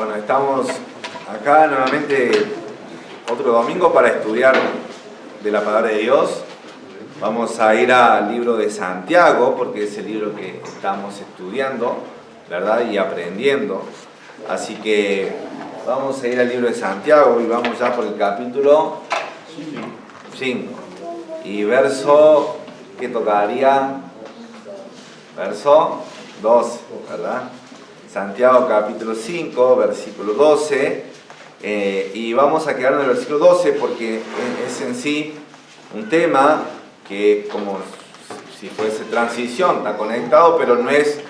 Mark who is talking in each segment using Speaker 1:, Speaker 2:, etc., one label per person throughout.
Speaker 1: Bueno, estamos acá nuevamente otro domingo para estudiar de la palabra de Dios. Vamos a ir al libro de Santiago, porque es el libro que estamos estudiando, ¿verdad? Y aprendiendo. Así que vamos a ir al libro de Santiago y vamos ya por el capítulo 5. Y verso, ¿qué tocaría? Verso 12, ¿verdad? Santiago capítulo 5, versículo 12. Y vamos a quedarnos en el versículo 12 porque es en sí un tema que, como si fuese transición, está conectado, pero no es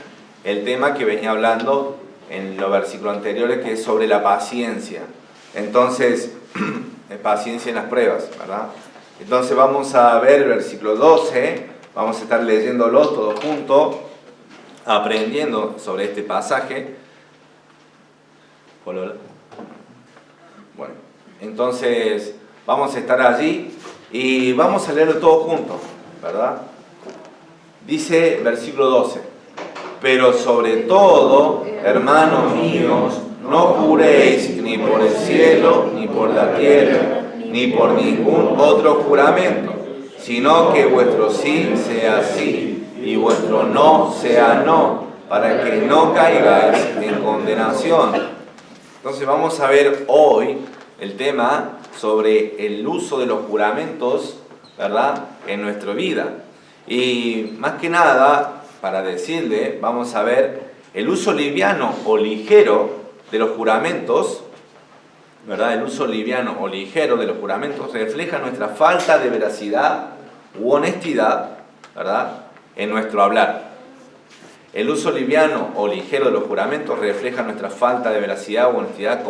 Speaker 1: el tema que venía hablando en los versículos anteriores, que es sobre la paciencia. Entonces, paciencia en las pruebas, ¿verdad? Entonces vamos a ver el versículo 12, vamos a estar leyéndolo todos juntos, aprendiendo sobre este pasaje. Bueno, entonces vamos a estar allí y vamos a leerlo todos juntos, ¿verdad? Dice versículo 12: pero sobre todo, hermanos míos, no juréis ni por el cielo, ni por la tierra, ni por ningún otro juramento, sino que vuestro sí sea sí y vuestro no sea no, para que no caigáis en condenación. Entonces vamos a ver hoy el tema sobre el uso de los juramentos, ¿verdad?, en nuestra vida. Y más que nada, para decirle, vamos a ver el uso liviano o ligero de los juramentos, ¿verdad? El uso liviano o ligero de los juramentos refleja nuestra falta de veracidad u honestidad, ¿verdad?, en nuestro hablar. El uso liviano o ligero de los juramentos refleja nuestra falta de veracidad u honestidad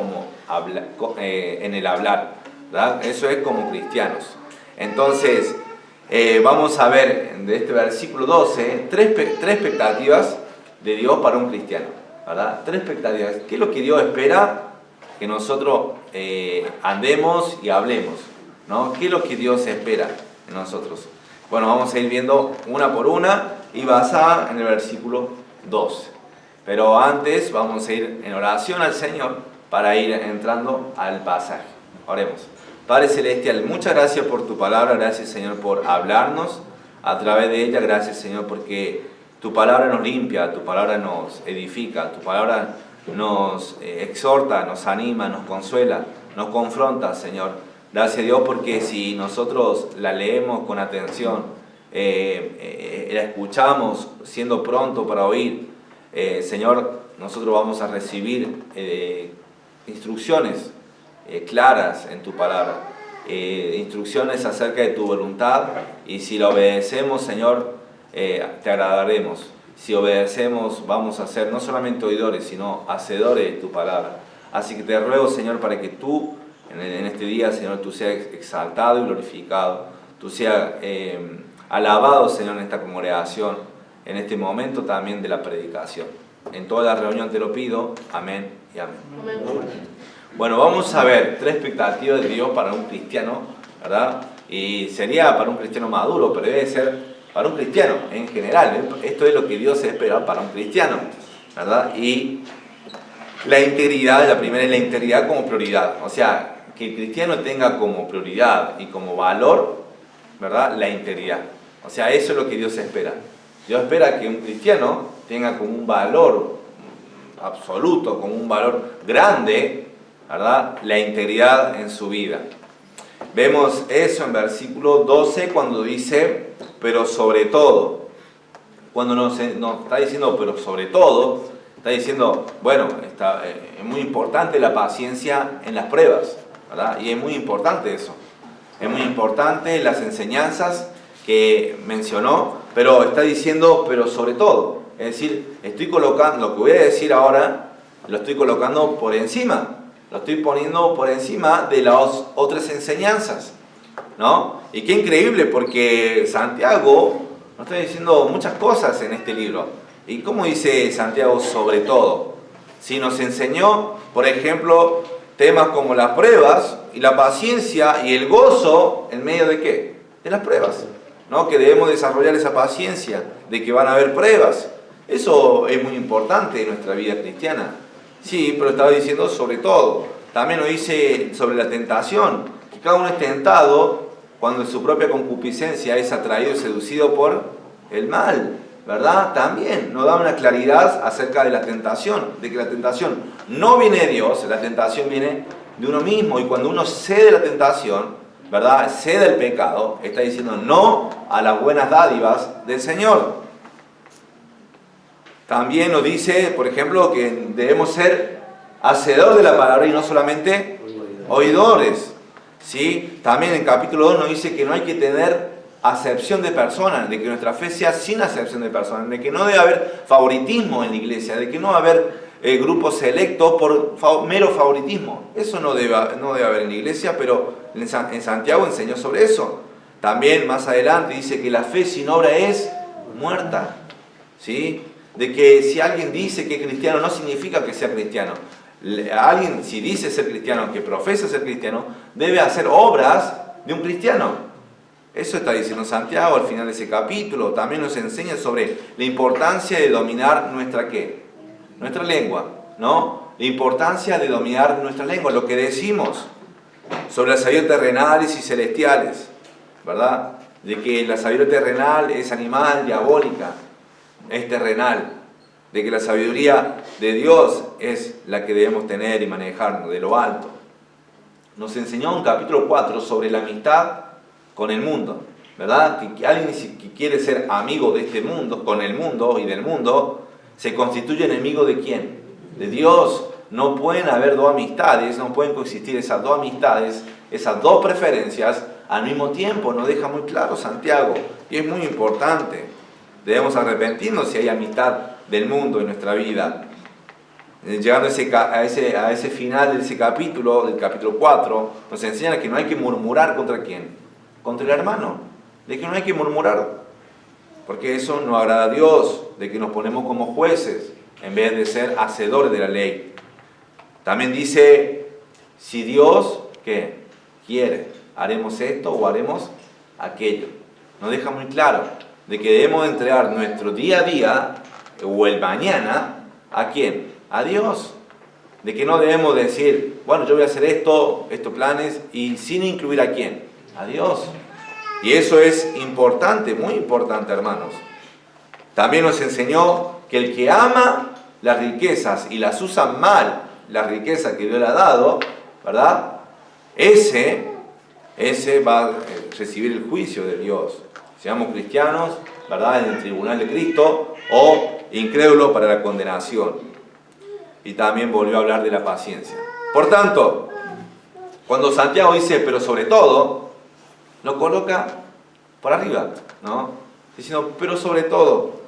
Speaker 1: en el hablar, ¿verdad? Eso es como cristianos. Entonces, vamos a ver de este versículo 12 tres expectativas de Dios para un cristiano, ¿verdad? Tres expectativas. ¿Qué es lo que Dios espera que nosotros andemos y hablemos, ¿no? ¿Qué es lo que Dios espera de nosotros? Bueno, vamos a ir viendo una por una y basada en el versículo 12. Pero antes vamos a ir en oración al Señor para ir entrando al pasaje. Oremos. Padre Celestial, muchas gracias por tu palabra, gracias Señor por hablarnos a través de ella, gracias Señor porque tu palabra nos limpia, tu palabra nos edifica, tu palabra nos exhorta, nos anima, nos consuela, nos confronta, Señor. Gracias Dios porque si nosotros la leemos con atención, la escuchamos siendo pronto para oír, Señor, nosotros vamos a recibir instrucciones claras en tu palabra, instrucciones acerca de tu voluntad, y si la obedecemos, Señor, te agradaremos. Si obedecemos, vamos a ser no solamente oidores, sino hacedores de tu palabra. Así que te ruego, Señor, para que tú, en este día, Señor, tú seas exaltado y glorificado, tú seas alabado, Señor, en esta congregación, en este momento también de la predicación. En toda la reunión te lo pido. Amén y amén. Amén. Bueno, vamos a ver tres expectativas de Dios para un cristiano, ¿verdad? Y sería para un cristiano maduro, pero debe ser para un cristiano en general. Esto es lo que Dios espera para un cristiano, ¿verdad? Y la integridad, la primera es la integridad como prioridad. O sea, que el cristiano tenga como prioridad y como valor, ¿verdad?, la integridad. O sea, eso es lo que Dios espera. Dios espera que un cristiano tenga como un valor absoluto, como un valor grande, ¿verdad?, la integridad en su vida. Vemos eso en versículo 12 cuando dice, pero sobre todo. Cuando nos está diciendo, pero sobre todo, está diciendo, bueno, es muy importante la paciencia en las pruebas, ¿verdad? Y es muy importante eso. Es muy importante las enseñanzas que mencionó, pero está diciendo, pero sobre todo. Es decir, estoy colocando, lo que voy a decir ahora, lo estoy colocando por encima. Lo estoy poniendo por encima de las otras enseñanzas, ¿no? Y qué increíble, porque Santiago nos está diciendo muchas cosas en este libro. ¿Y cómo dice Santiago sobre todo? Si nos enseñó, por ejemplo, temas como las pruebas y la paciencia y el gozo en medio de ¿qué? De las pruebas, ¿no? Que debemos desarrollar esa paciencia, de que van a haber pruebas. Eso es muy importante en nuestra vida cristiana. Sí, pero estaba diciendo sobre todo. También nos dice sobre la tentación, que cada uno es tentado cuando en su propia concupiscencia es atraído y seducido por el mal, ¿verdad? También nos da una claridad acerca de la tentación, de que la tentación no viene de Dios, la tentación viene de uno mismo, y cuando uno cede a la tentación, ¿verdad? Cede al pecado, está diciendo no a las buenas dádivas del Señor. También nos dice, por ejemplo, que debemos ser hacedores de la palabra y no solamente oidores, ¿sí? También en capítulo 2 nos dice que no hay que tener acepción de personas, de que nuestra fe sea sin acepción de personas, de que no debe haber favoritismo en la iglesia, de que no debe haber grupos selectos por mero favoritismo. Eso no debe haber en la iglesia, pero en Santiago enseñó sobre eso. También más adelante dice que la fe sin obra es muerta, ¿sí? De que si alguien dice que es cristiano no significa que sea cristiano. Alguien, si dice ser cristiano, que profesa ser cristiano, debe hacer obras de un cristiano. Eso está diciendo Santiago al final de ese capítulo. También nos enseña sobre la importancia de dominar nuestra ¿qué? Nuestra lengua, ¿no? La importancia de dominar nuestra lengua, lo que decimos sobre la sabiduría terrenales y celestiales, ¿verdad? De que la sabiduría terrenal es animal, diabólica, es terrenal, de que la sabiduría de Dios es la que debemos tener y manejar de lo alto. Nos enseñó en capítulo 4 sobre la amistad con el mundo, ¿verdad? Que alguien que quiere ser amigo de este mundo, con el mundo y del mundo, se constituye enemigo ¿de quién? De Dios. No pueden haber dos amistades, no pueden coexistir esas dos amistades, esas dos preferencias al mismo tiempo. Nos deja muy claro Santiago, y es muy importante. Debemos arrepentirnos si hay amistad del mundo en nuestra vida. Llegando a ese final de ese capítulo, del capítulo 4, nos enseñan que no hay que murmurar contra quién, contra el hermano, de que no hay que murmurar, porque eso no agrada a Dios, de que nos ponemos como jueces en vez de ser hacedores de la ley. También dice, si Dios, ¿qué? Quiere, haremos esto o haremos aquello. Nos deja muy claro de que debemos entregar nuestro día a día o el mañana, ¿a quién? A Dios. De que no debemos decir, bueno, yo voy a hacer estos planes, y sin incluir a quién, a Dios. Y eso es importante, muy importante, hermanos. También nos enseñó que el que ama las riquezas y las usa mal, las riquezas que Dios le ha dado, ¿verdad? Ese va a recibir el juicio de Dios. Seamos cristianos, ¿verdad? En el tribunal de Cristo, o incrédulos para la condenación. Y también volvió a hablar de la paciencia. Por tanto, cuando Santiago dice, pero sobre todo, lo coloca por arriba, ¿no? Diciendo, pero sobre todo,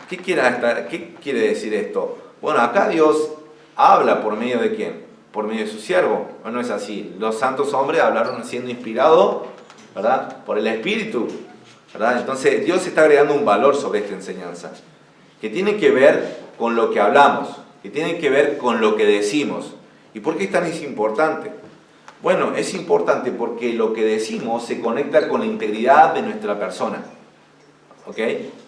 Speaker 1: ¿qué quiere decir esto? Bueno, acá Dios habla por medio de ¿quién? Por medio de su siervo. No es así. Los santos hombres hablaron siendo inspirados, ¿verdad? Por el Espíritu, ¿verdad? Entonces Dios está agregando un valor sobre esta enseñanza, que tiene que ver con lo que hablamos, que tiene que ver con lo que decimos. ¿Y por qué es tan importante? Bueno, es importante porque lo que decimos se conecta con la integridad de nuestra persona. ¿Ok?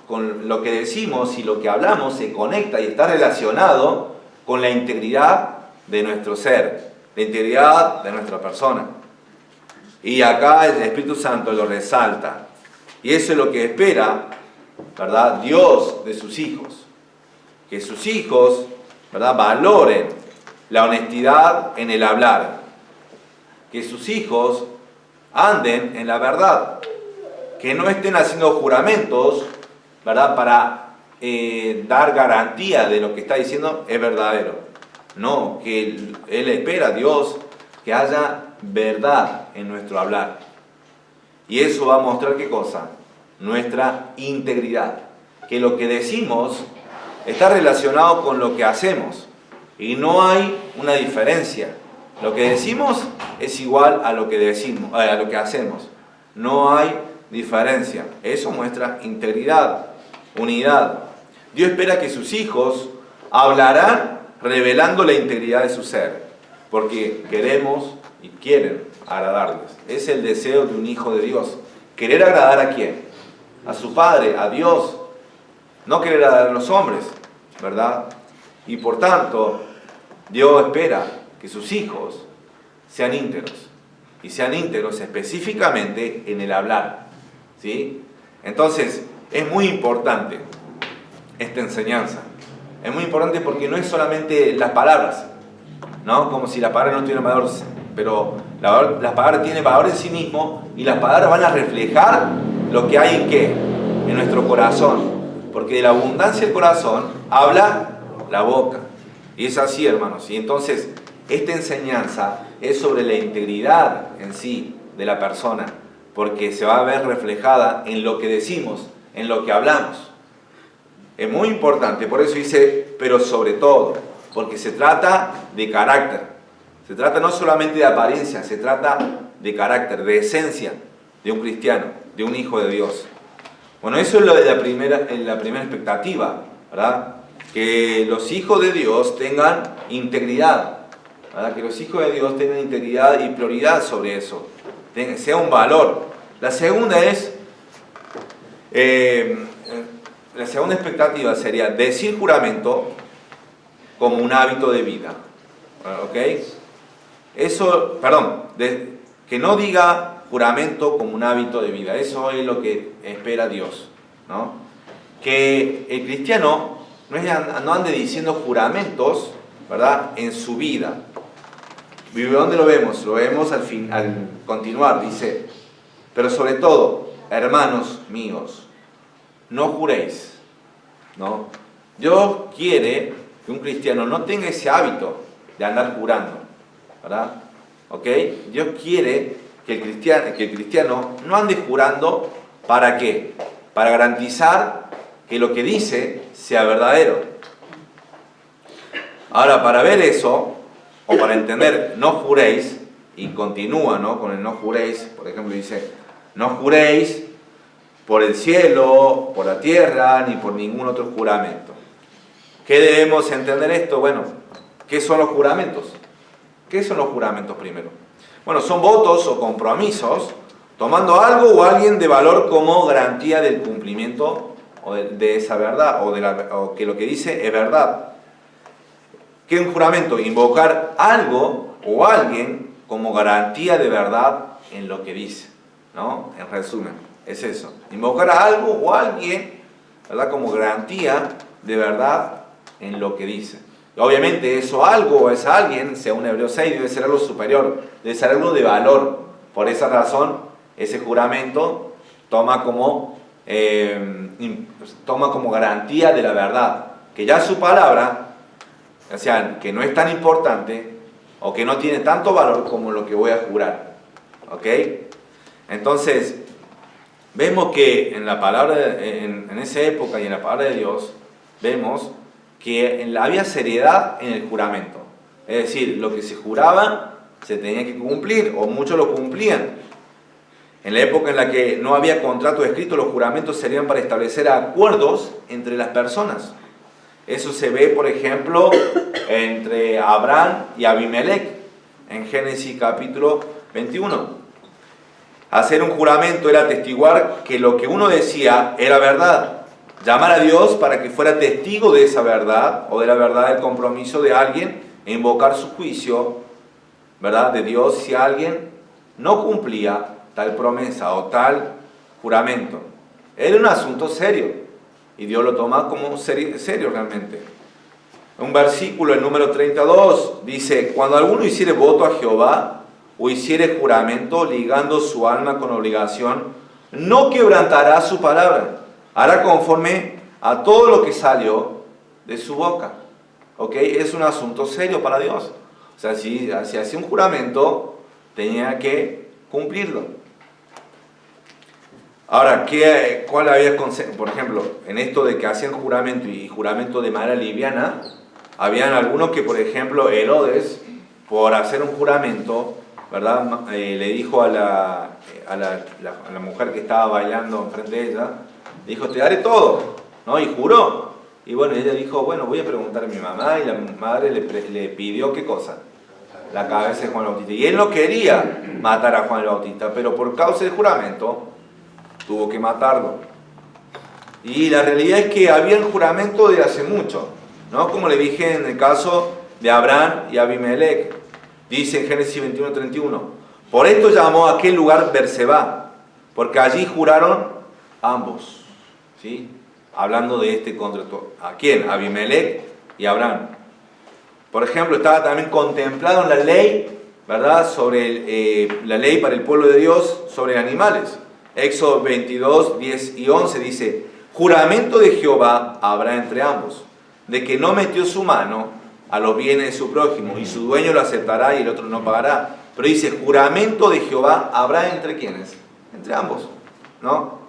Speaker 1: Con lo que decimos y lo que hablamos se conecta y está relacionado con la integridad de nuestro ser, la integridad de nuestra persona. Y acá el Espíritu Santo lo resalta. Y eso es lo que espera, ¿verdad? Dios de sus hijos. Que sus hijos, ¿verdad?, valoren la honestidad en el hablar. Que sus hijos anden en la verdad. Que no estén haciendo juramentos, ¿verdad?, para dar garantía de lo que está diciendo es verdadero. No, que Él espera a Dios que haya verdad en nuestro hablar. Y eso va a mostrar ¿qué cosa? Nuestra integridad. Que lo que decimos está relacionado con lo que hacemos. Y no hay una diferencia. Lo que decimos es igual a lo que decimos, a lo que hacemos. No hay diferencia. Eso muestra integridad, unidad. Dios espera que sus hijos hablarán revelando la integridad de su ser, porque queremos y quieren agradarles. Es el deseo de un hijo de Dios. ¿Querer agradar a quién? A su Padre, a Dios. No querer agradar a los hombres, ¿verdad? Y por tanto, Dios espera que sus hijos sean íntegros. Y sean íntegros específicamente en el hablar. ¿Sí? Entonces, es muy importante esta enseñanza. Es muy importante porque no es solamente las palabras, ¿no? Como si las palabras no tuvieran valor, pero las palabras tienen valor en sí mismo y las palabras van a reflejar lo que hay en ¿qué? En nuestro corazón. Porque de la abundancia del corazón habla la boca. Y es así, hermanos. Y entonces, esta enseñanza es sobre la integridad en sí de la persona, porque se va a ver reflejada en lo que decimos, en lo que hablamos. Es muy importante, por eso dice, pero sobre todo, porque se trata de carácter. Se trata no solamente de apariencia, se trata de carácter, de esencia de un cristiano, de un hijo de Dios. Bueno, eso es lo de la primera expectativa, ¿verdad? Que los hijos de Dios tengan integridad, ¿verdad? Que los hijos de Dios tengan integridad y prioridad sobre eso, sea un valor. La segunda expectativa sería decir juramento como un hábito de vida, ¿ok? Que no diga juramento como un hábito de vida. Eso es lo que espera Dios, ¿no? Que el cristiano no ande diciendo juramentos, ¿verdad?, en su vida. ¿Dónde lo vemos? Lo vemos al continuar, dice, pero sobre todo, hermanos míos, no juréis, ¿no? Dios quiere que un cristiano no tenga ese hábito de andar jurando, ¿verdad? ¿Ok? Dios quiere que el cristiano no ande jurando. ¿Para qué? Para garantizar que lo que dice sea verdadero. Ahora, para ver eso, o para entender no juréis, y continúa, ¿no?, con el no juréis, por ejemplo dice, no juréis por el cielo, por la tierra, ni por ningún otro juramento. ¿Qué debemos entender esto? Bueno, ¿qué son los juramentos? ¿Qué son los juramentos primero? Bueno, son votos o compromisos tomando algo o alguien de valor como garantía del cumplimiento o de esa verdad, o que lo que dice es verdad. ¿Qué es un juramento? Invocar algo o alguien como garantía de verdad en lo que dice, ¿no? En resumen, es eso. Invocar a algo o a alguien, ¿verdad?, como garantía de verdad en lo que dice. Y obviamente eso algo o ese alguien, según Hebreos 6, debe ser algo superior, debe ser algo de valor. Por esa razón, ese juramento toma como garantía de la verdad, que ya su palabra, o sea, que no es tan importante o que no tiene tanto valor como lo que voy a jurar. ¿Ok? Entonces, vemos que en la palabra, en esa época y en la palabra de Dios, vemos que había seriedad en el juramento. Es decir, lo que se juraba se tenía que cumplir, o muchos lo cumplían. En la época en la que no había contrato escrito, los juramentos servían para establecer acuerdos entre las personas. Eso se ve, por ejemplo, entre Abraham y Abimelech, en Génesis capítulo 21. Hacer un juramento era atestiguar que lo que uno decía era verdad. Llamar a Dios para que fuera testigo de esa verdad, o de la verdad del compromiso de alguien, e invocar su juicio, ¿verdad?, de Dios si alguien no cumplía tal promesa o tal juramento. Era un asunto serio, y Dios lo toma como serio realmente. Un versículo, el número 32, dice: cuando alguno hiciere voto a Jehová, o hiciere juramento, ligando su alma con obligación, no quebrantará su palabra, hará conforme a todo lo que salió de su boca. ¿Ok? Es un asunto serio para Dios. O sea, si hacía un juramento, tenía que cumplirlo. Ahora, ¿cuál había consejo? Por ejemplo, en esto de que hacían juramento y juramento de manera liviana, habían algunos que, por ejemplo, Herodes, por hacer un juramento, ¿verdad?, le dijo a la mujer que estaba bailando enfrente de ella, le dijo: te daré todo, ¿no? Y juró. Y bueno, ella dijo: bueno, voy a preguntar a mi mamá. Y la madre le pidió, ¿qué cosa? La cabeza de Juan el Bautista. Y él no quería matar a Juan el Bautista, pero por causa del juramento tuvo que matarlo. Y la realidad es que había el juramento de hace mucho, ¿no? Como le dije en el caso de Abraham y Abimelech. Dice en Génesis 21:31, por esto llamó a aquel lugar Berseba, porque allí juraron ambos. ¿Sí? Hablando de este contrato. ¿A quién? Abimelech y Abraham. Por ejemplo, estaba también contemplado en la ley, ¿verdad? Sobre la ley para el pueblo de Dios sobre animales. Éxodo 22, 10 y 11 dice, juramento de Jehová habrá entre ambos, de que no metió su mano a los bienes de su prójimo, y su dueño lo aceptará y el otro no pagará. Pero dice, juramento de Jehová habrá entre ¿quiénes? Entre ambos, ¿no?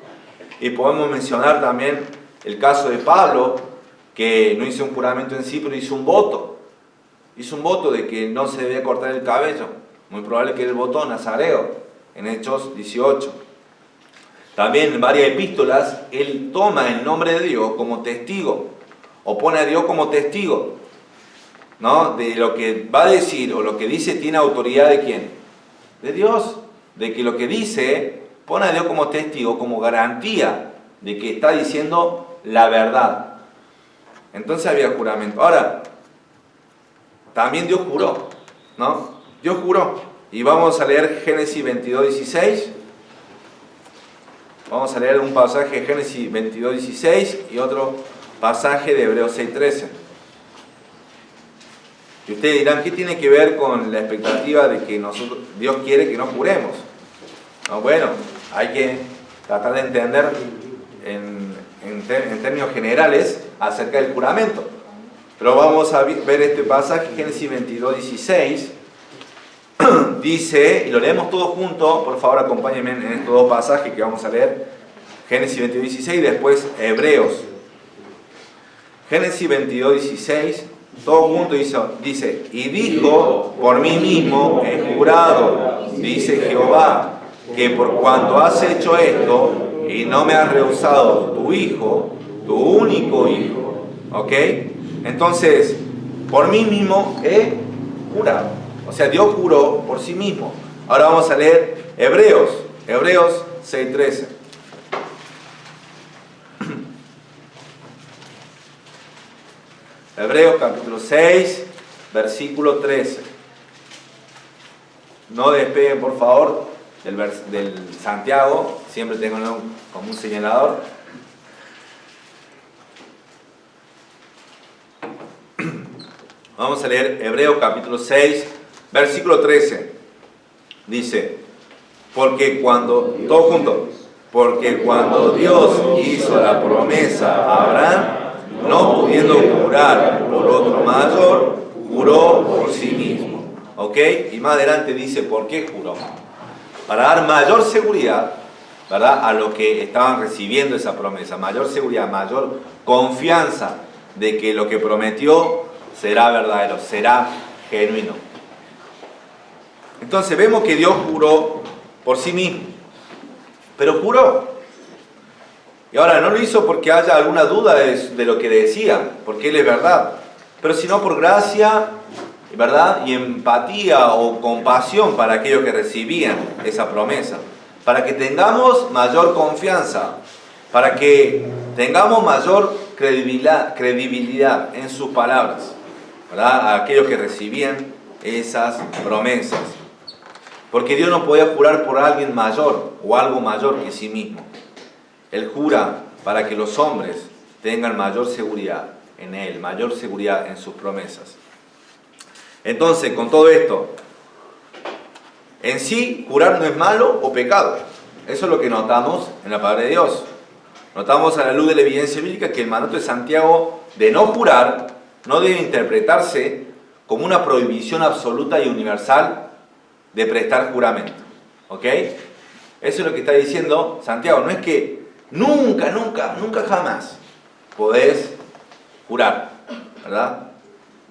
Speaker 1: Y podemos mencionar también el caso de Pablo, que no hizo un juramento en sí, pero hizo un voto. Hizo un voto de que no se debía cortar el cabello. Muy probable que él votó nazareo, en Hechos 18. También en varias epístolas, él toma el nombre de Dios como testigo, o pone a Dios como testigo, ¿no? De lo que va a decir o lo que dice tiene autoridad de ¿quién? De Dios. De que lo que dice pone a Dios como testigo, como garantía de que está diciendo la verdad. Entonces había juramento. Ahora, también Dios juró, ¿no? Dios juró. Y vamos a leer Génesis 22:16. Vamos a leer un pasaje de Génesis 22:16 y otro pasaje de Hebreos 6:13. Y ustedes dirán, ¿qué tiene que ver con la expectativa de que Dios quiere que no juremos? No, bueno, hay que tratar de entender en términos generales acerca del juramento. Pero vamos a ver este pasaje, Génesis 22:16. Dice, y lo leemos todos juntos, por favor acompáñenme en estos dos pasajes que vamos a leer. Génesis 22:16 y después Hebreos. Génesis 22:16, todo junto dice, y dijo, por mí mismo he jurado, dice Jehová, que por cuanto has hecho esto y no me has rehusado tu hijo, tu único hijo, ¿ok? Entonces, por mí mismo he jurado. O sea, Dios juró por sí mismo. Ahora vamos a leer Hebreos 6:13. Hebreos capítulo 6, versículo 13. No despeguen, por favor, del Santiago. Siempre tenganlo como un señalador. Vamos a leer Hebreos capítulo 6, versículo 13. Dice, porque cuando Dios hizo la promesa a Abraham, no pudiendo jurar por otro mayor, juró por sí mismo. ¿Ok? Y más adelante dice, ¿por qué juró? Para dar mayor seguridad, ¿verdad?, a los que estaban recibiendo esa promesa. Mayor seguridad, mayor confianza de que lo que prometió será verdadero, será genuino. Entonces vemos que Dios juró por sí mismo, pero juró. Y ahora no lo hizo porque haya alguna duda de lo que decía, porque Él es verdad, pero sino por gracia, ¿verdad?, y empatía o compasión para aquellos que recibían esa promesa, para que tengamos mayor confianza, para que tengamos mayor credibilidad en sus palabras, ¿verdad?, a aquellos que recibían esas promesas. Porque Dios no podía jurar por alguien mayor o algo mayor que sí mismo. Él jura para que los hombres tengan mayor seguridad en Él, mayor seguridad en sus promesas. Entonces, con todo esto, en sí, jurar no es malo o pecado. Eso es lo que notamos en la palabra de Dios. Notamos a la luz de la evidencia bíblica que el mandato de Santiago de no jurar no debe interpretarse como una prohibición absoluta y universal de prestar juramento. ¿Ok? Eso es lo que está diciendo Santiago. No es que nunca jamás podés jurar, ¿verdad?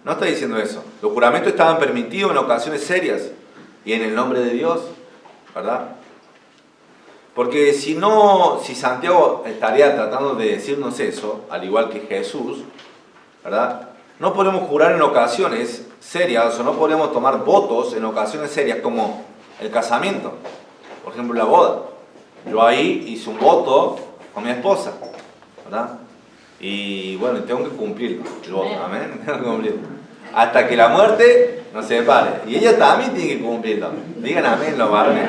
Speaker 1: No está diciendo eso. Los juramentos estaban permitidos en ocasiones serias y en el nombre de Dios, ¿verdad? Porque si Santiago estaría tratando de decirnos eso, al igual que Jesús, ¿verdad?, no podemos jurar en ocasiones serias, o no podemos tomar votos en ocasiones serias como el casamiento, por ejemplo la boda. Yo ahí hice un voto con mi esposa, ¿verdad? Y bueno, tengo que cumplir el voto, amén, tengo que cumplir. hasta que la muerte nos separe. Y ella también tiene que cumplirlo. Digan amén los varones.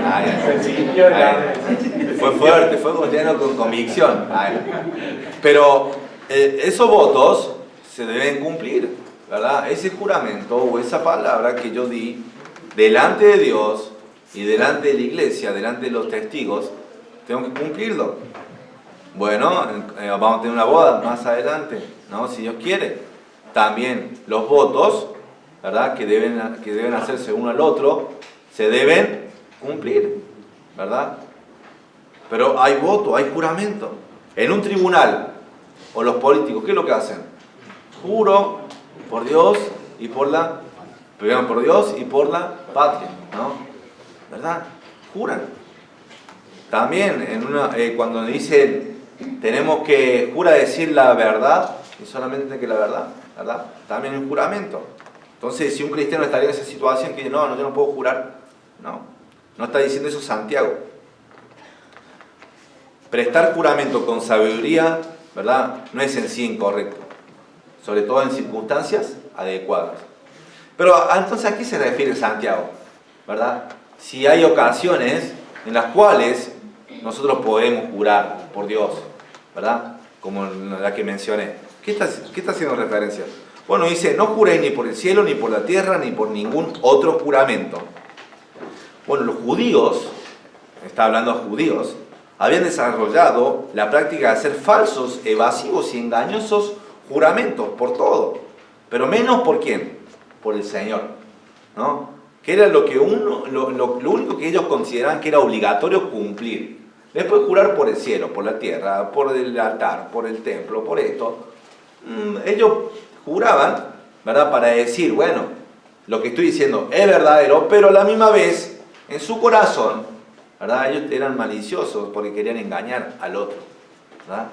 Speaker 1: Fue fuerte, fue lleno con convicción. Pero esos votos se deben cumplir, ¿verdad? Ese juramento o esa palabra que yo di delante de Dios y delante de la iglesia, delante de los testigos, tengo que cumplirlo. Bueno, vamos a tener una boda más adelante, ¿no? Si Dios quiere. También los votos, ¿verdad? Que deben hacerse uno al otro, se deben cumplir, ¿verdad? Pero hay voto, hay juramento. En un tribunal, o los políticos, ¿qué es lo que hacen? Juro por Dios y por la patria, ¿no? ¿Verdad? Juran. También cuando dicen tenemos que jura decir la verdad y solamente que la verdad, ¿verdad? También es un juramento. Entonces, si un cristiano estaría en esa situación que dice, no, yo no puedo jurar, no está diciendo eso Santiago. Prestar juramento con sabiduría, ¿verdad? No es en sí incorrecto, sobre todo en circunstancias adecuadas. Pero entonces, ¿a qué se refiere Santiago? ¿Verdad? Si hay ocasiones en las cuales nosotros podemos jurar por Dios, ¿verdad? Como la que mencioné. ¿Qué está haciendo referencia? Bueno, dice, no juréis ni por el cielo, ni por la tierra, ni por ningún otro juramento. Bueno, los judíos, está hablando a judíos, habían desarrollado la práctica de hacer falsos, evasivos y engañosos juramentos por todo. Pero menos por quién, por el Señor, ¿no? Que era lo único que ellos consideraban que era obligatorio cumplir. Después jurar por el cielo, por la tierra, por el altar, por el templo, por esto. Ellos juraban, ¿verdad? Para decir, bueno, lo que estoy diciendo es verdadero, pero a la misma vez, en su corazón, ¿verdad? Ellos eran maliciosos porque querían engañar al otro, ¿verdad?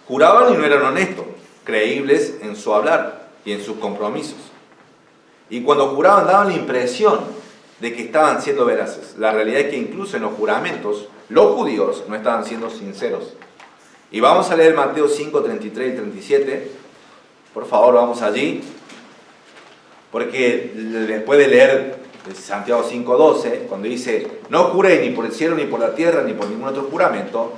Speaker 1: Juraban y no eran honestos, creíbles en su hablar y en sus compromisos. Y cuando juraban daban la impresión de que estaban siendo veraces. La realidad es que incluso en los juramentos, los judíos no estaban siendo sinceros. Y vamos a leer Mateo 5, 33 y 37. Por favor, vamos allí. Porque después de leer Santiago 5, 12, cuando dice, no juréis ni por el cielo, ni por la tierra, ni por ningún otro juramento,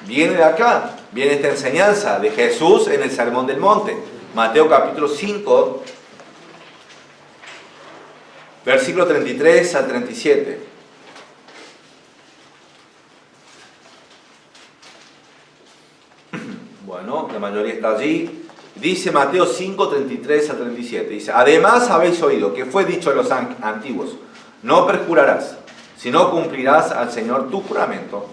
Speaker 1: viene de acá, viene esta enseñanza de Jesús en el Sermón del Monte. Mateo capítulo 5, versículo 33 al 37. Bueno, la mayoría está allí. Dice Mateo 5, 33 al 37. Dice, además habéis oído que fue dicho a los antiguos, no perjurarás, sino cumplirás al Señor tu juramento.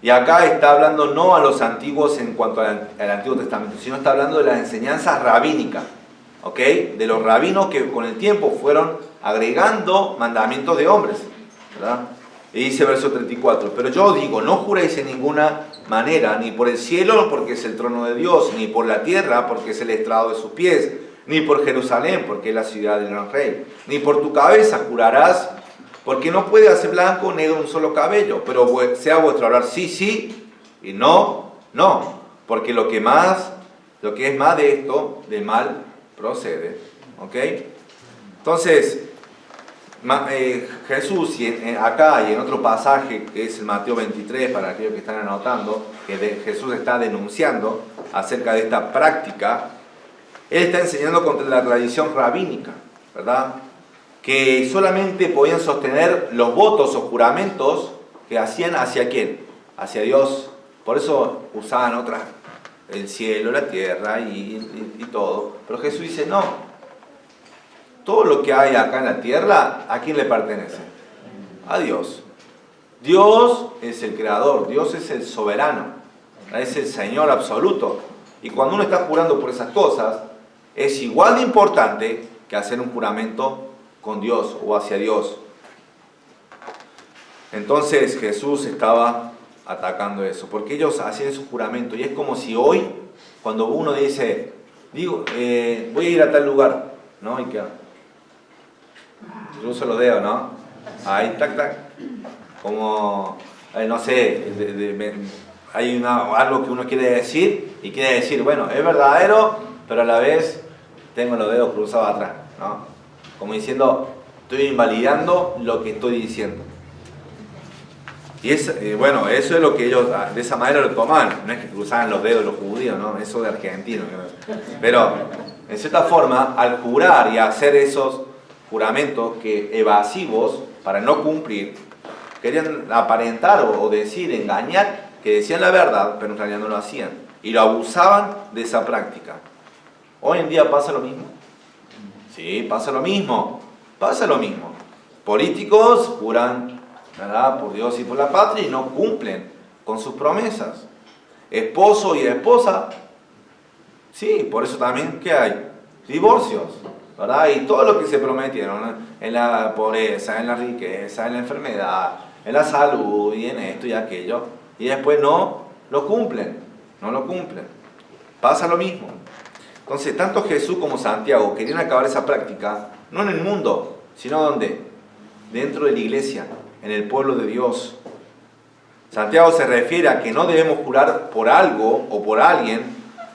Speaker 1: Y acá está hablando no a los antiguos en cuanto al Antiguo Testamento, sino está hablando de la enseñanza rabínica, ¿ok? De los rabinos que con el tiempo fueron agregando mandamientos de hombres, ¿verdad? Y dice verso 34, pero yo digo, no juréis en ninguna manera, ni por el cielo, porque es el trono de Dios, ni por la tierra, porque es el estrado de sus pies, ni por Jerusalén, porque es la ciudad del gran rey, ni por tu cabeza jurarás, porque no puede hacer blanco o negro un solo cabello, pero sea vuestro hablar sí, sí, y no, no, porque lo que es más de esto, del mal procede, ¿ok? Entonces, Jesús acá y en otro pasaje que es el Mateo 23, para aquellos que están anotando, que Jesús está denunciando acerca de esta práctica, Él está enseñando contra la tradición rabínica, ¿verdad? Que solamente podían sostener los votos o juramentos que hacían hacia quién, hacia Dios. Por eso usaban otras, el cielo, la tierra y todo. Pero Jesús dice, no. Todo lo que hay acá en la tierra, ¿a quién le pertenece? A Dios. Dios es el creador, Dios es el soberano, es el Señor absoluto. Y cuando uno está jurando por esas cosas, es igual de importante que hacer un juramento con Dios o hacia Dios. Entonces Jesús estaba atacando eso, porque ellos hacían su juramento. Y es como si hoy, cuando uno dice, voy a ir a tal lugar, ¿no? ¿Y qué? Cruzo los dedos, ¿no? Ahí, tac, tac. Como, no sé, hay algo que uno quiere decir y quiere decir, bueno, es verdadero, pero a la vez tengo los dedos cruzados atrás, ¿no? Como diciendo, estoy invalidando lo que estoy diciendo. Y bueno, eso es lo que ellos de esa manera lo tomaban. No es que cruzaban los dedos los judíos, ¿no? Eso de argentinos. Pero, en cierta forma, al jurar y hacer esos juramentos que evasivos para no cumplir, querían aparentar o decir, engañar, que decían la verdad, pero en realidad no lo hacían. Y lo abusaban de esa práctica. Hoy en día pasa lo mismo. Sí, pasa lo mismo. Pasa lo mismo. Políticos juran, ¿verdad?, por Dios y por la patria y no cumplen con sus promesas. Esposo y esposa, sí, por eso también, ¿qué hay? Divorcios, ¿verdad? Y todo lo que se prometieron, ¿no?, en la pobreza, en la riqueza, en la enfermedad, en la salud y en esto y aquello, y después no lo cumplen, no lo cumplen. Pasa lo mismo. Entonces, tanto Jesús como Santiago querían acabar esa práctica, no en el mundo, sino ¿dónde? Dentro de la iglesia, en el pueblo de Dios. Santiago se refiere a que no debemos jurar por algo o por alguien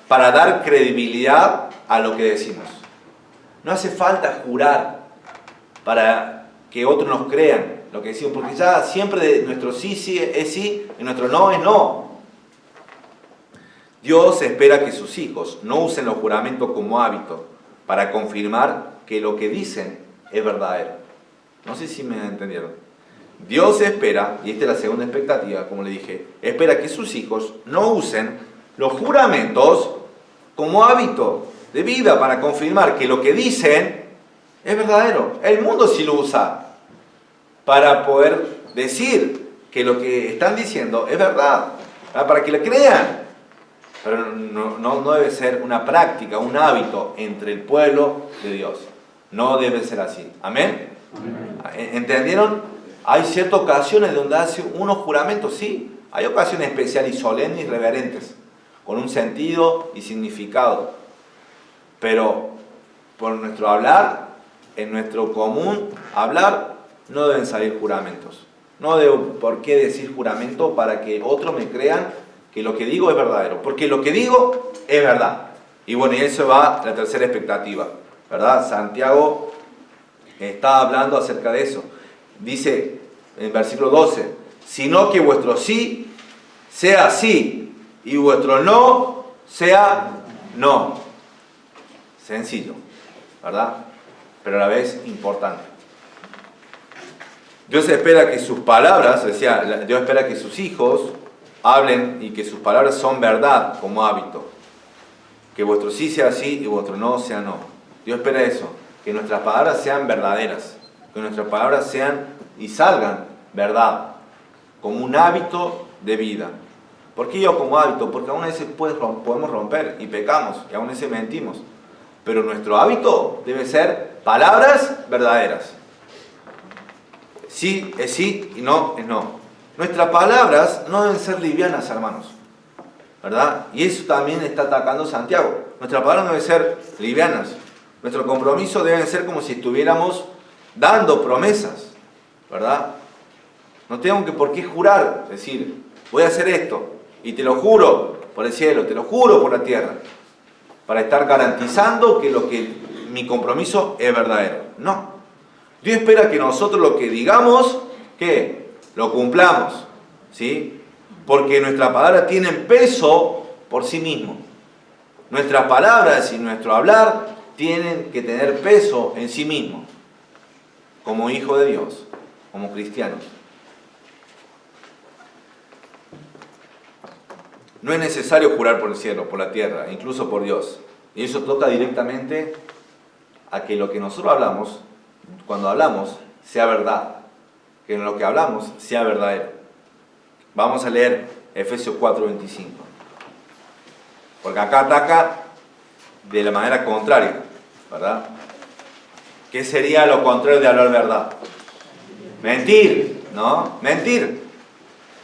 Speaker 1: para dar credibilidad a lo que decimos. No hace falta jurar para que otros nos crean lo que decimos, porque ya siempre nuestro sí es sí y nuestro no es no. Dios espera que sus hijos no usen los juramentos como hábito para confirmar que lo que dicen es verdadero. No sé si me entendieron. Dios espera, y esta es la segunda expectativa, como le dije, espera que sus hijos no usen los juramentos como hábito de vida para confirmar que lo que dicen es verdadero. El mundo sí lo usa para poder decir que lo que están diciendo es verdad, para que le crean. Pero no debe ser una práctica, un hábito entre el pueblo de Dios. No debe ser así. ¿Amén? ¿Entendieron? Hay ciertas ocasiones donde hace unos juramentos, sí. Hay ocasiones especiales y solemnes y reverentes, con un sentido y significado. Pero por nuestro hablar, en nuestro común hablar, no deben salir juramentos. No debo por qué decir juramento para que otros me crean que lo que digo es verdadero. Porque lo que digo es verdad. Y bueno, y eso va la tercera expectativa, ¿verdad? Santiago está hablando acerca de eso. Dice en versículo 12, sino que vuestro sí sea sí y vuestro no sea no. Sencillo, ¿verdad? Pero a la vez importante. Dios espera que sus palabras, decía, Dios espera que sus hijos hablen y que sus palabras son verdad como hábito. Que vuestro sí sea sí y vuestro no sea no. Dios espera eso, que nuestras palabras sean verdaderas, que nuestras palabras sean y salgan verdad, como un hábito de vida. ¿Por qué yo como hábito? Porque aún a veces podemos romper y pecamos y aún a veces mentimos. Pero nuestro hábito debe ser palabras verdaderas. Sí es sí y no es no. Nuestras palabras no deben ser livianas, hermanos, ¿verdad? Y eso también está atacando Santiago. Nuestras palabras no deben ser livianas. Nuestro compromiso debe ser como si estuviéramos dando promesas, ¿verdad? No tengo que por qué jurar, decir, voy a hacer esto, y te lo juro por el cielo, te lo juro por la tierra, para estar garantizando que mi compromiso es verdadero. No. Dios espera que nosotros lo que digamos, ¿qué? Lo cumplamos, ¿sí? Porque nuestras palabras tienen peso por sí mismo. Nuestras palabras y nuestro hablar tienen que tener peso en sí mismo, como hijos de Dios, como cristianos. No es necesario jurar por el cielo, por la tierra, incluso por Dios. Y eso toca directamente a que lo que nosotros hablamos, cuando hablamos, sea verdad. Que en lo que hablamos sea verdadero. Vamos a leer Efesios 4:25. Porque acá ataca de la manera contraria, ¿verdad? ¿Qué sería lo contrario de hablar verdad? Mentir, ¿no? Mentir.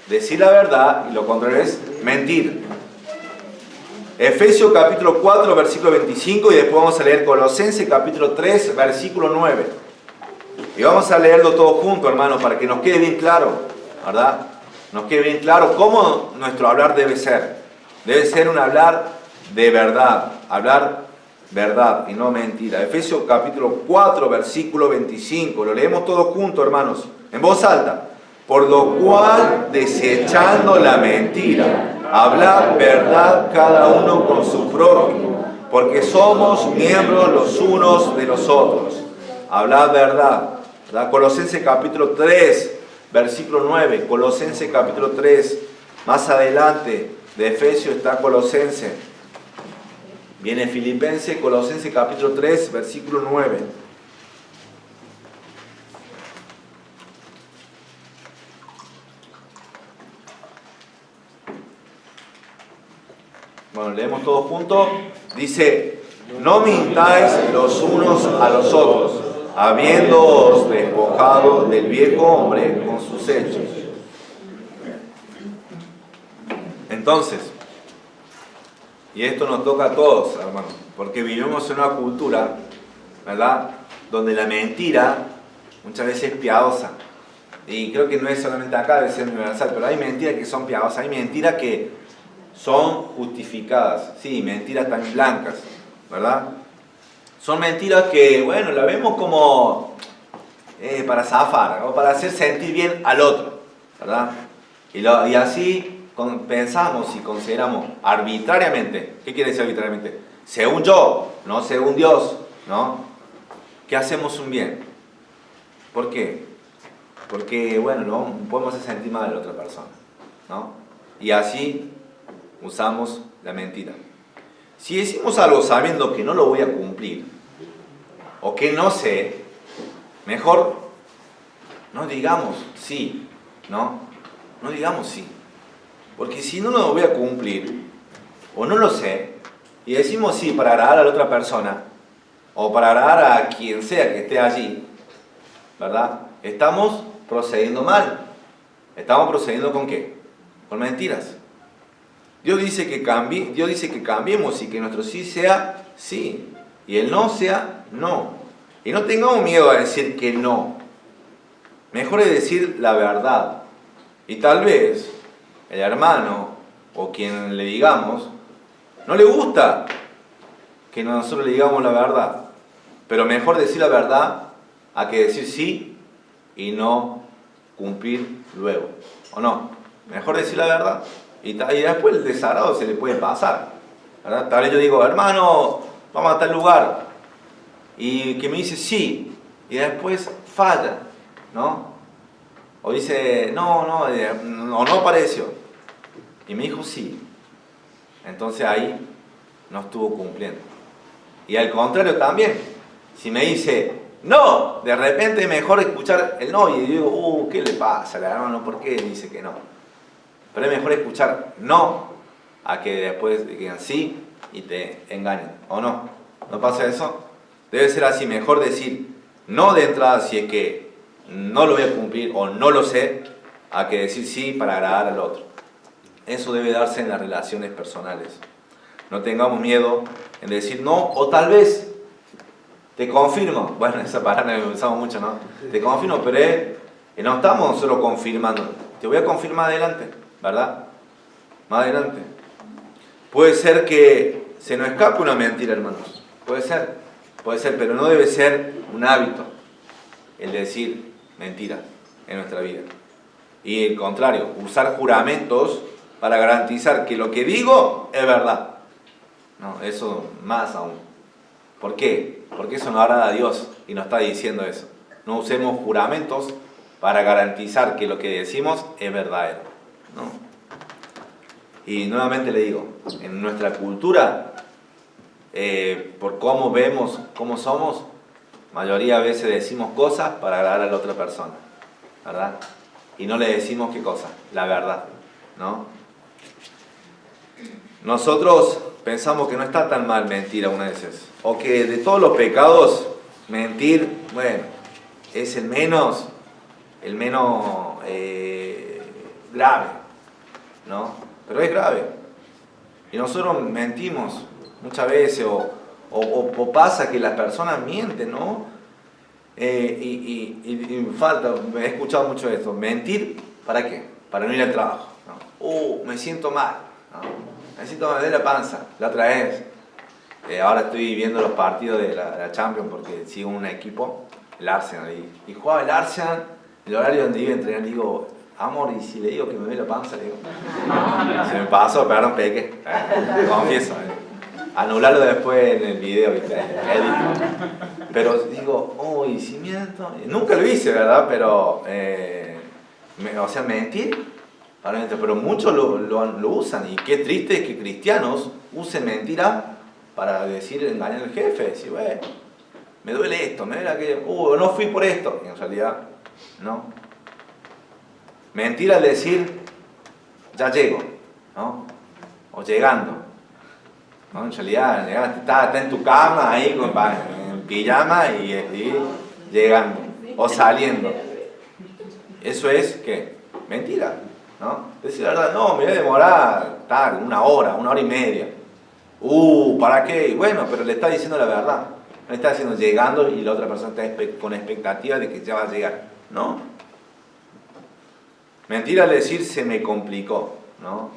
Speaker 1: Decir la verdad y lo contrario es mentir. Efesios capítulo 4, versículo 25 y después vamos a leer Colosenses capítulo 3, versículo 9. Y vamos a leerlo todo junto, hermanos, para que nos quede bien claro, ¿verdad? Nos quede bien claro cómo nuestro hablar debe ser. Debe ser un hablar de verdad, hablar verdad y no mentira. Efesios capítulo 4, versículo 25. Lo leemos todos juntos, hermanos, en voz alta. Por lo cual, desechando la mentira, hablad verdad cada uno con su prójimo, porque somos miembros los unos de los otros. Hablad verdad. ¿Verdad? Colosenses capítulo 3, versículo 9. Colosenses capítulo 3. Más adelante de Efesios está Colosenses. Viene Filipenses, Colosenses capítulo 3, versículo 9. Bueno, leemos todos juntos. Dice, no mintáis los unos a los otros, habiéndoos despojado del viejo hombre con sus hechos. Entonces, y esto nos toca a todos, hermanos, porque vivimos en una cultura, ¿verdad?, donde la mentira muchas veces es piadosa. Y creo que no es solamente acá, debe ser universal, pero hay mentiras que son piadosas, hay mentiras que son justificadas, sí, mentiras tan blancas, ¿verdad? Son mentiras que, bueno, la vemos como para zafar o para hacer sentir bien al otro, ¿verdad? Y así pensamos y consideramos arbitrariamente. ¿Qué quiere decir arbitrariamente? Según yo, no según Dios, ¿no? Que hacemos un bien. ¿Por qué? Porque, bueno, no podemos hacer sentir mal a la otra persona, ¿no? Y así usamos la mentira. Si decimos algo sabiendo que no lo voy a cumplir, o que no sé, mejor no digamos sí, ¿no? No digamos sí. Porque si no lo voy a cumplir, o no lo sé, y decimos sí para agradar a la otra persona, o para agradar a quien sea que esté allí, ¿verdad? Estamos procediendo mal. ¿Estamos procediendo con qué? Con mentiras. Dios dice que cambiemos y que nuestro sí sea sí, y el no sea no. Y no tengamos miedo a decir que no. Mejor es decir la verdad. Y tal vez el hermano o quien le digamos no le gusta que nosotros le digamos la verdad. Pero mejor decir la verdad a que decir sí y no cumplir luego. ¿O no? Mejor decir la verdad. Y después el desagrado se le puede pasar, ¿verdad? Tal vez yo digo, hermano, vamos a tal lugar. Y que me dice sí. Y después falla, ¿no? O dice, no apareció. Y me dijo sí. Entonces ahí no estuvo cumpliendo. Y al contrario también. Si me dice no, de repente es mejor escuchar el no. Y digo, ¿qué le pasa al hermano? ¿Por qué dice que no? Pero es mejor escuchar no a que después digan sí y te engañen. ¿O no? ¿No pasa eso? Debe ser así. Mejor decir no de entrada si es que no lo voy a cumplir o no lo sé, a que decir sí para agradar al otro. Eso debe darse en las relaciones personales. No tengamos miedo en decir no, o tal vez te confirmo. Bueno, esa palabra la usamos mucho, ¿no? Te confirmo, pero no estamos solo confirmando. Te voy a confirmar adelante, ¿verdad? Más adelante. Puede ser que se nos escape una mentira, hermanos. Puede ser, pero no debe ser un hábito el decir mentiras en nuestra vida. Y el contrario, usar juramentos para garantizar que lo que digo es verdad. No, eso más aún. ¿Por qué? Porque eso no agrada a Dios y nos está diciendo eso. No usemos juramentos para garantizar que lo que decimos es verdadero, ¿no? Y nuevamente le digo, en nuestra cultura, por cómo vemos, cómo somos, mayoría de veces decimos cosas para agradar a la otra persona, ¿verdad? Y no le decimos qué cosa, la verdad, ¿no? Nosotros pensamos que no está tan mal mentir algunas veces, o que de todos los pecados, mentir, bueno, es el menos grave, ¿no? Pero es grave. Y nosotros mentimos muchas veces, o pasa que las personas mienten, ¿no? Y falta, he escuchado mucho esto, mentir, ¿para qué? Para no ir al trabajo, ¿no? Me siento mal, ¿no? Me siento mal de la panza, la otra vez. ahora estoy viendo los partidos de la Champions porque sigo un equipo, el Arsenal, y jugaba el Arsenal, el horario donde iba a entrenar, digo, amor, y si le digo que me ve la panza, le digo, se me pasó, perdón, peque, confieso, anularlo después en el video, ¿viste? Pero digo, uy, si miento, nunca lo hice, ¿verdad? Pero, o sea, mentir, pero muchos lo usan, y qué triste es que cristianos usen mentira para decir, engañar al jefe, decir, bueno, me duele esto, me duele aquello, no fui por esto, y en realidad, no. Mentira al decir, ya llego, ¿no? O llegando, ¿no? En realidad, está en tu cama, ahí, en pijama, y llegando, o saliendo. Eso es, ¿qué? Mentira, ¿no? Decir la verdad, no, me voy a demorar tal, una hora y media. ¿Para qué? Bueno, pero le está diciendo la verdad. No le está diciendo llegando y la otra persona está con expectativa de que ya va a llegar. No. Mentira al decir se organizó, ¿no?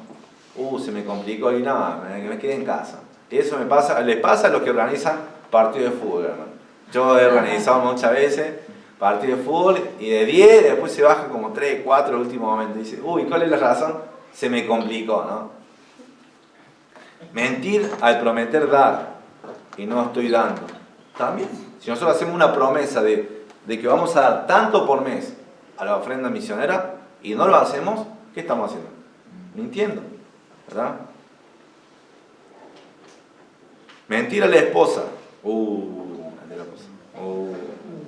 Speaker 1: Se me complicó y nada, que me quedé en casa. Y eso les pasa a los que organizan partidos de fútbol, hermano. Yo he organizado muchas veces partidos de fútbol y de 10 después se baja como 3, 4 el último momento. Y dice, ¿cuál es la razón? Se me complicó, ¿no? Mentir al prometer dar y no estoy dando. También, si nosotros hacemos una promesa de que vamos a dar tanto por mes a la ofrenda misionera y no lo hacemos, ¿qué estamos haciendo? Mintiendo, ¿verdad? Mentir a la esposa.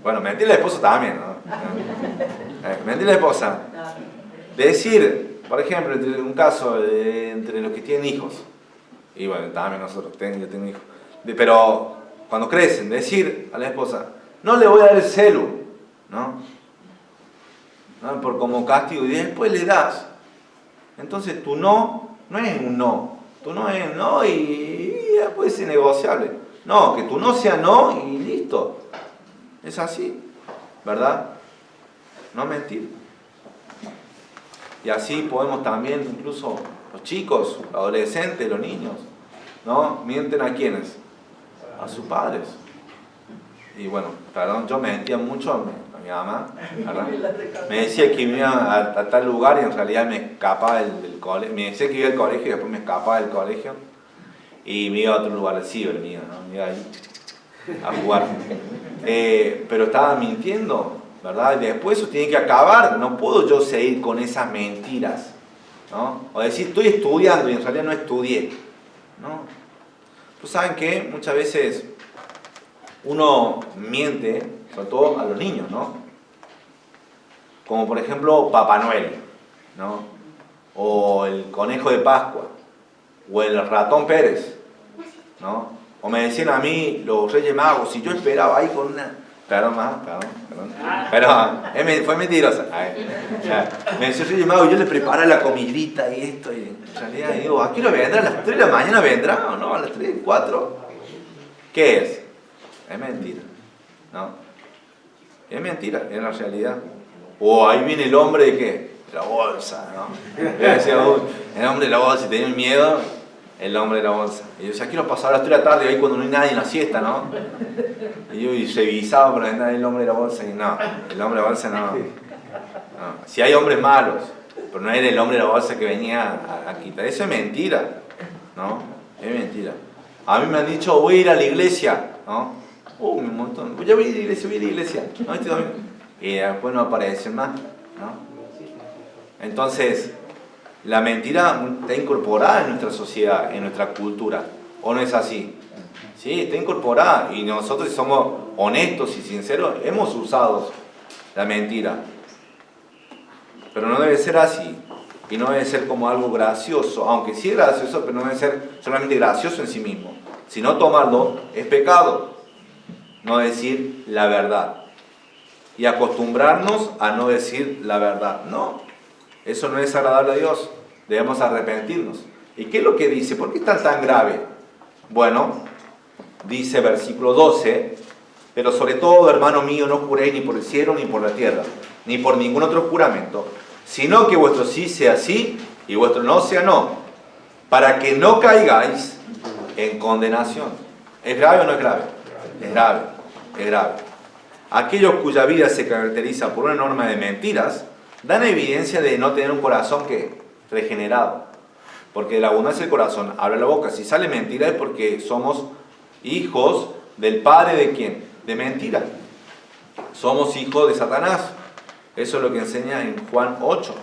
Speaker 1: Bueno, mentir a la esposa también, ¿no? Mentir a la esposa. Decir, por ejemplo, un caso entre los que tienen hijos. Y bueno, también nosotros, yo tengo hijos. Pero cuando crecen, decir a la esposa, no le voy a dar el celu, ¿no? Por como castigo, y después le das. Entonces tu no es un no. Tu no es no y puede ser negociable. No, que tu no sea no y listo. Es así, ¿verdad? No mentir. Y así podemos también, incluso los chicos, los adolescentes, los niños, ¿no? ¿Mienten a quiénes? A sus padres. Y bueno, perdón, yo mentía mucho a mi mamá, ¿verdad? Me decía que me iba a tal lugar y en realidad me escapaba del colegio. Me decía que iba al colegio y después me escapaba del colegio y me iba a otro lugar, al ciber mío, ¿no? Me iba ahí a jugar. Pero estaba mintiendo, ¿verdad? Y después eso tiene que acabar. No puedo yo seguir con esas mentiras, ¿no? O decir, estoy estudiando y en realidad no estudié, ¿no? Pues saben que muchas veces uno miente, sobre todo a los niños, ¿no? Como por ejemplo Papá Noel, ¿no? O el conejo de Pascua, o el ratón Pérez, ¿no? O me decían a mí los Reyes Magos, si yo esperaba ahí con una... Perdón. Pero fue mentirosa. Me decía Reyes Magos, yo le preparé la comidita y esto, y en realidad digo, ¿a qué hora vendrá? ¿A las 3 de la mañana vendrá o no? ¿A las 3, 4? ¿Qué es? Es mentira, ¿no? Es mentira, es la realidad. O ahí viene el hombre de qué? De la bolsa, ¿no? Yo decía, el hombre de la bolsa, y tenía miedo, el hombre de la bolsa. Y yo decía, quiero pasar a las 3 de la tarde, ahí cuando no hay nadie en la siesta, ¿no? Y yo revisaba para entrar el hombre de la bolsa, y no, el hombre de la bolsa no. Si hay hombres malos, pero no era el hombre de la bolsa que venía a quitar. Eso es mentira, ¿no? Es mentira. A mí me han dicho, voy a ir a la iglesia, ¿no? Un montón. Ya voy a la iglesia, ¿no? Este domingo. Y después no aparecen más, ¿no? Entonces, la mentira está incorporada en nuestra sociedad, en nuestra cultura. ¿O no es así? Sí, está incorporada. Y nosotros, si somos honestos y sinceros, hemos usado la mentira. Pero no debe ser así. Y no debe ser como algo gracioso. Aunque sí es gracioso, pero no debe ser solamente gracioso en sí mismo. Si no tomarlo, es pecado. No decir la verdad. Y acostumbrarnos a no decir la verdad. No, eso no es agradable a Dios. Debemos arrepentirnos. ¿Y qué es lo que dice? ¿Por qué está tan grave? Bueno, dice versículo 12, pero sobre todo, hermano mío, no juréis ni por el cielo ni por la tierra, ni por ningún otro juramento, sino que vuestro sí sea sí y vuestro no sea no, para que no caigáis en condenación. ¿Es grave o no es grave? Es grave, es grave. Aquellos cuya vida se caracteriza por una norma de mentiras, dan evidencia de no tener un corazón que regenerado. Porque de la abundancia del corazón habla la boca. Si sale mentira es porque somos hijos del padre de ¿quién? De mentira. Somos hijos de Satanás. Eso es lo que enseña en Juan 8.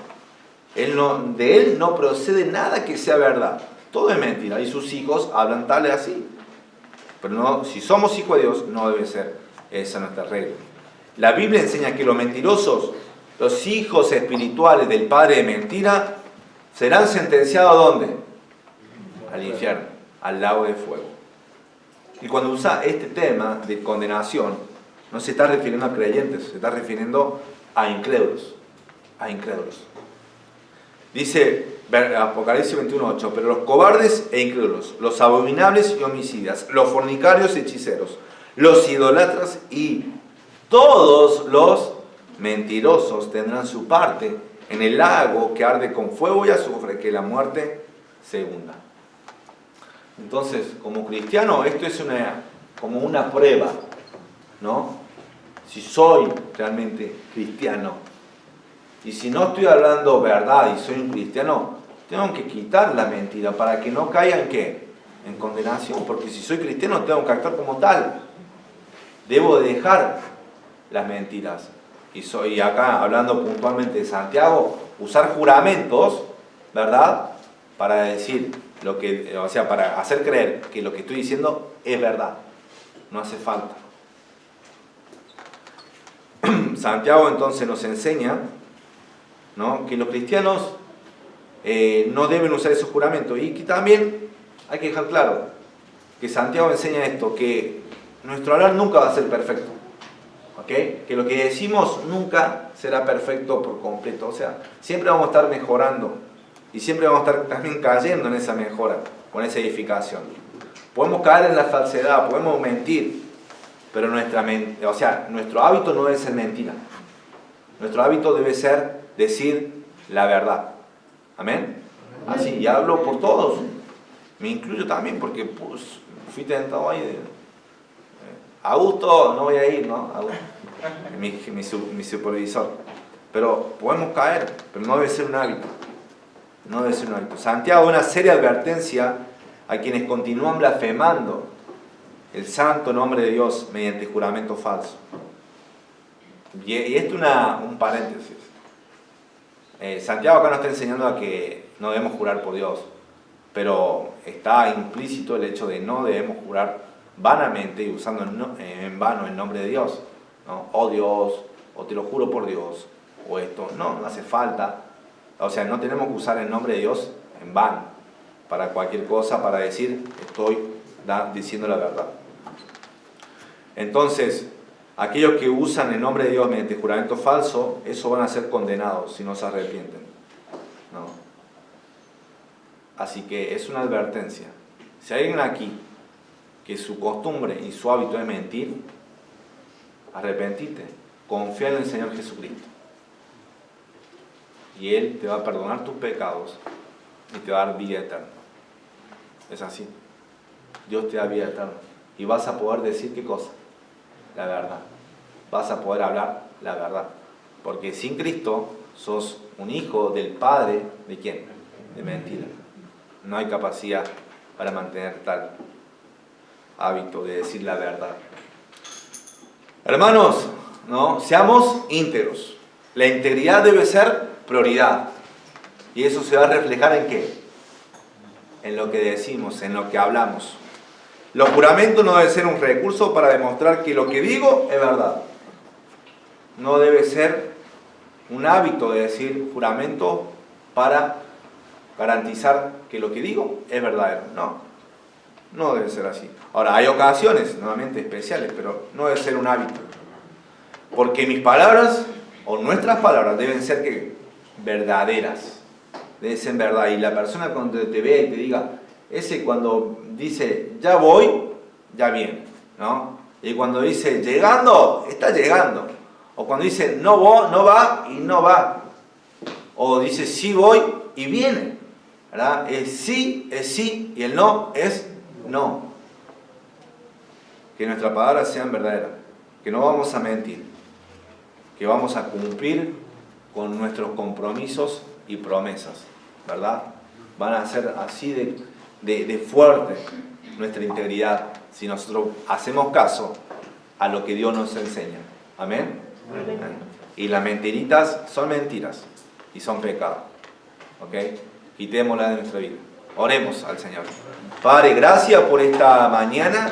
Speaker 1: De él no procede nada que sea verdad. Todo es mentira. Y sus hijos hablan tales así. Pero no, si somos hijos de Dios, no debe ser esa nuestra regla. La Biblia enseña que los mentirosos, los hijos espirituales del padre de mentira, serán sentenciados ¿a dónde? Al infierno, al lago de fuego. Y cuando usa este tema de condenación, no se está refiriendo a creyentes, se está refiriendo a incrédulos. A incrédulos. Dice Apocalipsis 21:8, pero los cobardes e incrédulos, los abominables y homicidas, los fornicarios y hechiceros, los idólatras y todos los mentirosos tendrán su parte en el lago que arde con fuego y azufre, que la muerte segunda. Entonces, como cristiano, esto es como una prueba, ¿no? Si soy realmente cristiano. Y si no estoy hablando verdad y soy un cristiano, tengo que quitar la mentira para que no caiga en ¿qué? En condenación. Porque si soy cristiano tengo que actuar como tal. Debo dejar las mentiras. Y acá, hablando puntualmente de Santiago, usar juramentos, ¿verdad? Para decir lo que, o sea, para hacer creer que lo que estoy diciendo es verdad. No hace falta. Santiago entonces nos enseña, ¿no?, que los cristianos no deben usar esos juramentos. Y que también hay que dejar claro que Santiago enseña esto, que nuestro hablar nunca va a ser perfecto. ¿Okay? Que lo que decimos nunca será perfecto por completo. O sea, siempre vamos a estar mejorando. Y siempre vamos a estar también cayendo en esa mejora, con esa edificación. Podemos caer en la falsedad, podemos mentir. Pero nuestro hábito no debe ser mentira. Nuestro hábito debe ser decir la verdad. ¿Amén? Así, y hablo por todos. Me incluyo también porque pues, fui tentado ahí. Augusto, no voy a ir, ¿no? Mi supervisor. Pero podemos caer, pero no debe ser un hábito. No debe ser un hábito. Santiago da una seria advertencia a quienes continúan blasfemando el santo nombre de Dios mediante juramento falso. Y esto es un paréntesis. Santiago acá nos está enseñando a que no debemos jurar por Dios, pero está implícito el hecho de no debemos jurar vanamente y usando en vano el nombre de Dios, ¿no? Oh Dios, o te lo juro por Dios, o esto. No hace falta. O sea, no tenemos que usar el nombre de Dios en vano para cualquier cosa, para decir estoy diciendo la verdad. Entonces, aquellos que usan el nombre de Dios mediante juramento falso, eso van a ser condenados si no se arrepienten, ¿no? Así que es una advertencia. Si hay alguien aquí que su costumbre y su hábito es mentir, arrepentite, confía en el Señor Jesucristo. Y Él te va a perdonar tus pecados y te va a dar vida eterna. Es así. Dios te da vida eterna. Y vas a poder decir ¿qué cosa? La verdad. Vas a poder hablar la verdad. Porque sin Cristo sos un hijo del Padre, ¿de quién? De mentira. No hay capacidad para mantener tal hábito de decir la verdad. Hermanos, ¿no? Seamos íntegros. La integridad debe ser prioridad. Y eso se va a reflejar ¿en qué? En lo que decimos, en lo que hablamos. Los juramentos no deben ser un recurso para demostrar que lo que digo es verdad. No debe ser un hábito de decir juramento para garantizar que lo que digo es verdadero. No debe ser así. Ahora, hay ocasiones, nuevamente especiales, pero no debe ser un hábito. Porque mis palabras, o nuestras palabras, deben ser ¿qué? Verdaderas. Deben ser verdad. Y la persona cuando te vea y te diga, ese cuando dice ya voy, ya viene, ¿no? Y cuando dice llegando, está llegando. O cuando dice no va y no va. O dice sí voy y viene, ¿verdad? Es sí y el no es no. que nuestras palabras sean verdaderas, que no vamos a mentir, que vamos a cumplir con nuestros compromisos y promesas, ¿verdad? Van a ser así de fuerte nuestra integridad si nosotros hacemos caso a lo que Dios nos enseña. ¿Amén? Amén. Y las mentiritas son mentiras y son pecados. ¿Ok? Quitémoslas de nuestra vida. Oremos al Señor. Padre, gracias por esta mañana.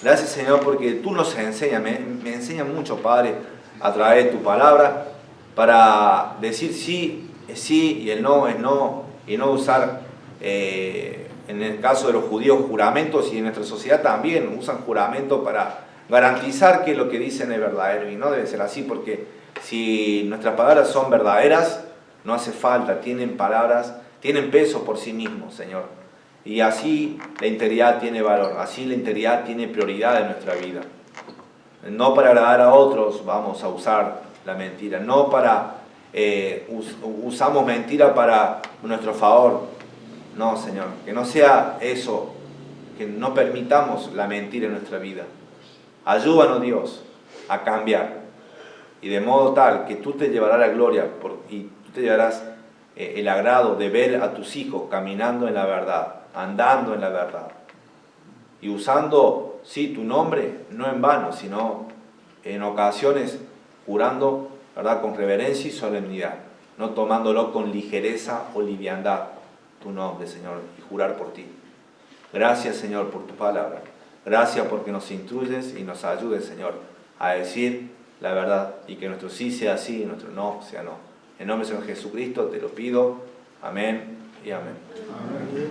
Speaker 1: Gracias, Señor, porque tú nos enseñas, me enseñas mucho, Padre, a través de tu palabra, para decir sí es sí y el no es no, y no usar, en el caso de los judíos, juramentos, y en nuestra sociedad también usan juramentos para garantizar que lo que dicen es verdadero, y no debe ser así, porque si nuestras palabras son verdaderas, no hace falta, tienen peso por sí mismos, Señor. Y así la integridad tiene valor, así la integridad tiene prioridad en nuestra vida. No para agradar a otros vamos a usar la mentira, no para usamos mentira para nuestro favor. No, Señor, que no sea eso, que no permitamos la mentira en nuestra vida. Ayúdanos, Dios, a cambiar, y de modo tal que tú te llevarás la gloria y tú te llevarás el agrado de ver a tus hijos caminando en la verdad, andando en la verdad, y usando, sí, tu nombre, no en vano, sino en ocasiones jurando, ¿verdad?, con reverencia y solemnidad, no tomándolo con ligereza o liviandad, tu nombre, Señor, y jurar por ti. Gracias, Señor, por tu palabra. Gracias porque nos instruyes y nos ayudes, Señor, a decir la verdad, y que nuestro sí sea sí y nuestro no sea no. En nombre del Señor Jesucristo te lo pido. Amén y amén. Amén.